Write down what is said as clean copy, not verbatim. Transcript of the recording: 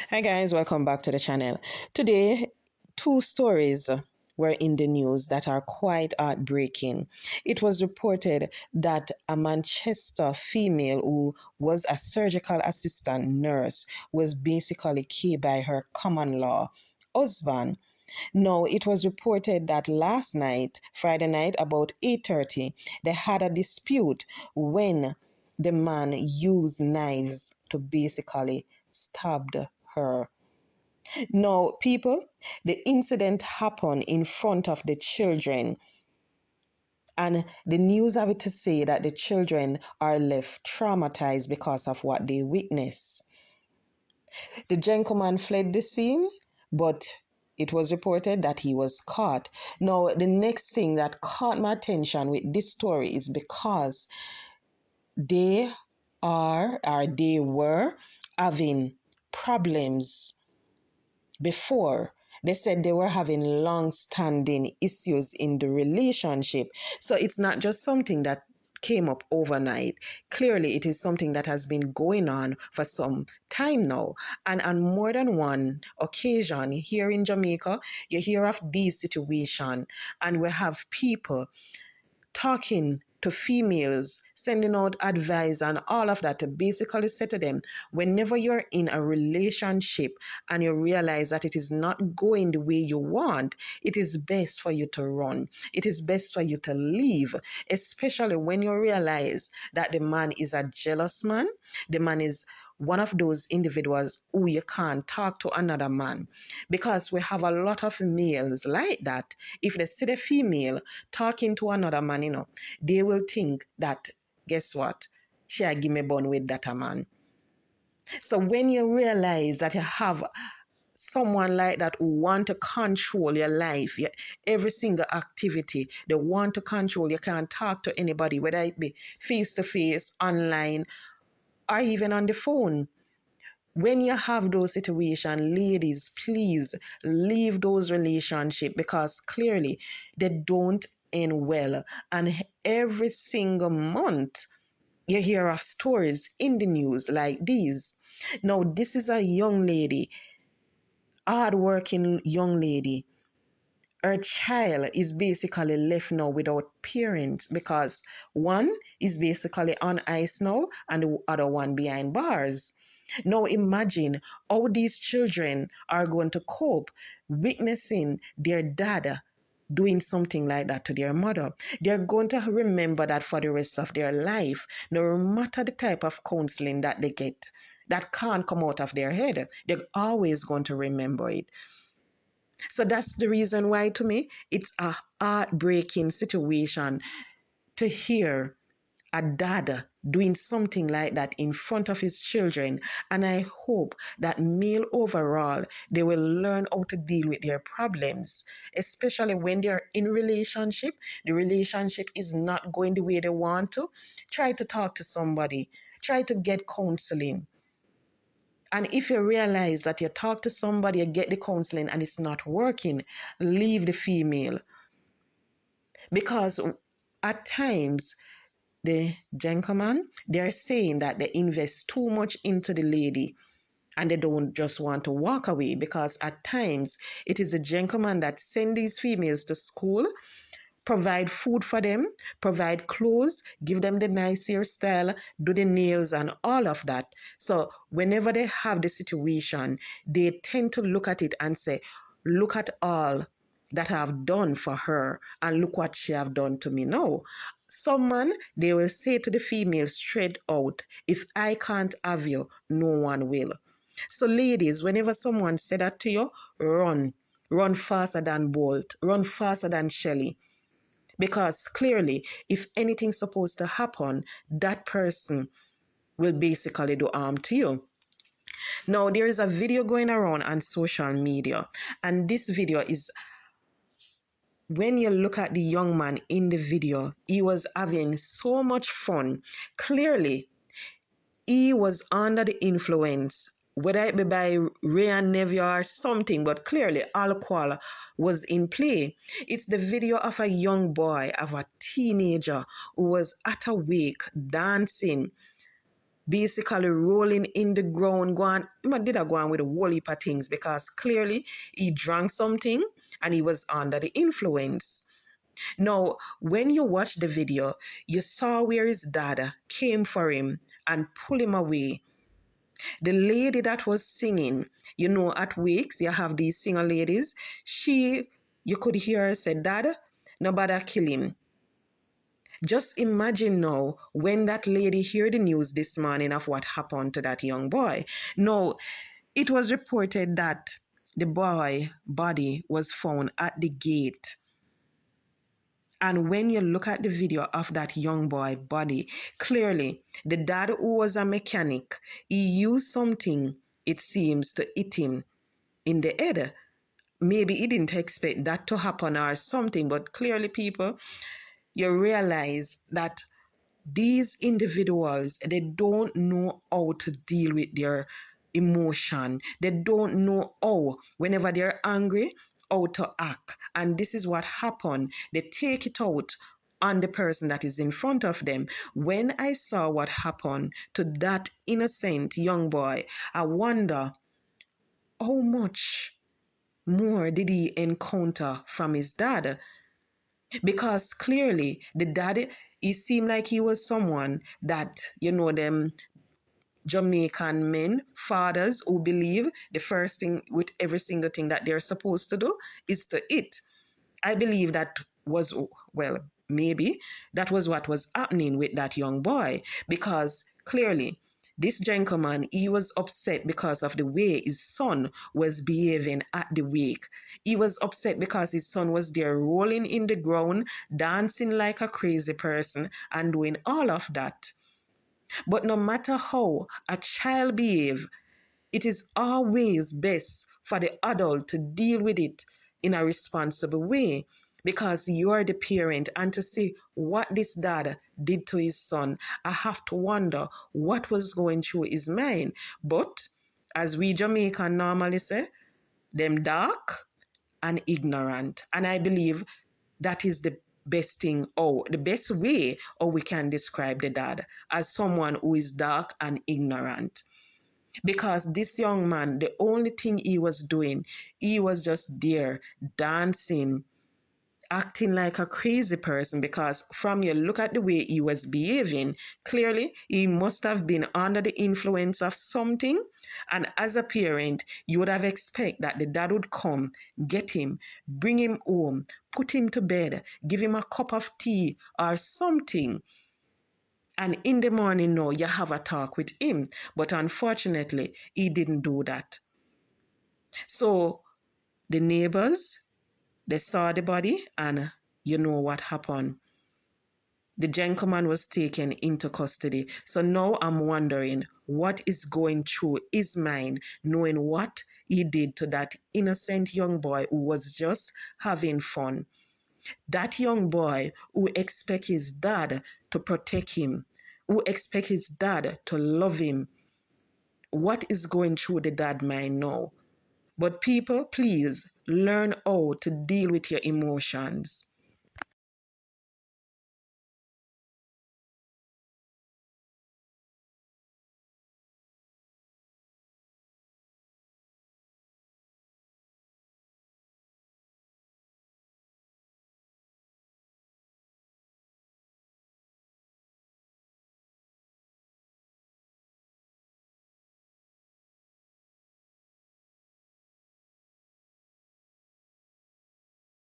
Hi guys, welcome back to the channel. Today, two stories were in the news that are quite heartbreaking. It was reported that a Manchester female who was a surgical assistant nurse was basically killed by her common law husband. Now, it was reported that last night, Friday night, about 8:30, they had a dispute when the man used knives to basically stab her. Now, people, the incident happened in front of the children, and the news have it to say that the children are left traumatized because of what they witness. The gentleman fled the scene, but it was reported that he was caught. Now, the next thing that caught my attention with this story is because they they were having problems before. They said they were having long standing issues in the relationship. So it's not just something that came up overnight. Clearly, it is something that has been going on for some time now. And on more than one occasion here in Jamaica, you hear of these situations, and we have people talking to females, sending out advice and all of that to basically say to them, whenever you're in a relationship and you realize that it is not going the way you want, it is best for you to run. It is best for you to leave, especially when you realize that the man is a jealous man. The man is one of those individuals who you can't talk to another man, because we have a lot of males like that. If they see the female talking to another man, they will think that, guess what, she a give me bun with that a man. So when you realize that you have someone like that who want to control your life, every single activity, they want to control, you can't talk to anybody, whether it be face to face, online, or even on the phone. When you have those situations, ladies, please leave those relationships, because clearly they don't end well. And every single month, you hear of stories in the news like these. Now, this is a young lady, hardworking young lady. Her child is basically left now without parents, because one is basically on ice now and the other one behind bars. Now imagine how these children are going to cope witnessing their dad doing something like that to their mother. They're going to remember that for the rest of their life, no matter the type of counseling that they get. That can't come out of their head. They're always going to remember it. So that's the reason why, to me, it's a heartbreaking situation to hear a dad doing something like that in front of his children. And I hope that male overall, they will learn how to deal with their problems, especially when they're in relationship. The relationship is not going the way they want to. Try to talk to somebody. Try to get counseling. And if you realize that you talk to somebody, you get the counseling and it's not working, leave the female. Because at times, the gentleman, they're saying that they invest too much into the lady and they don't just want to walk away, because at times it is the gentleman that send these females to school, provide food for them, provide clothes, give them the nice hairstyle, do the nails and all of that. So whenever they have the situation, they tend to look at it and say, look at all that I've done for her and look what she have done to me now. Some man, they will say to the female straight out, if I can't have you, no one will. So ladies, whenever someone say that to you, run. Run faster than Bolt. Run faster than Shelley. Because clearly, if anything's supposed to happen, that person will basically do harm to you. Now, there is a video going around on social media, and this video is, when you look at the young man in the video, he was having so much fun. Clearly, he was under the influence, whether it be by Ray and Nevia or something, but clearly alcohol was in play. It's the video of a young boy, of a teenager who was at a wake dancing basically rolling in the ground, going, he did a go on with a whole heap of things because clearly he drank something and he was under the influence. Now, when you watch the video, you saw where his dad came for him and pulled him away. The lady that was singing, at wakes, you have these singer ladies. You could hear her say, Dad, nobody kill him. Just imagine now when that lady heard the news this morning of what happened to that young boy. Now, it was reported that the boy body was found at the gate. And when you look at the video of that young boy body, clearly the dad, who was a mechanic, he used something, it seems, to hit him in the head. Maybe he didn't expect that to happen or something, but clearly, people, you realize that these individuals, they don't know how to deal with their emotion. They don't know how, whenever they're angry, how to act. And this is what happened. They take it out on the person that is in front of them. When I saw what happened to that innocent young boy, I wonder how much more did he encounter from his dad? Because clearly the dad, he seemed like he was someone that, them Jamaican men, fathers who believe the first thing with every single thing that they're supposed to do is to eat. I believe that was, well, maybe that was what was happening with that young boy, because clearly this gentleman, he was upset because of the way his son was behaving at the wake. He was upset because his son was there rolling in the ground, dancing like a crazy person and doing all of that. But no matter how a child behaves, it is always best for the adult to deal with it in a responsible way, because you are the parent, and to see what this dad did to his son, I have to wonder what was going through his mind. But as we Jamaican normally say, them dark and ignorant. And I believe that is the best thing, or the best way, or we can describe the dad as someone who is dark and ignorant. Because this young man, the only thing he was doing, he was just there dancing, acting like a crazy person. Because from you look at the way he was behaving, clearly he must have been under the influence of something. And as a parent, you would have expected that the dad would come, get him, bring him home, put him to bed, give him a cup of tea or something. And in the morning, no, you have a talk with him. But unfortunately, he didn't do that. So the neighbors, they saw the body, and you know what happened. The gentleman was taken into custody. So now I'm wondering what is going through his mind, knowing what he did to that innocent young boy who was just having fun. That young boy who expects his dad to protect him, who expects his dad to love him. What is going through the dad mind now? But people, please learn how to deal with your emotions.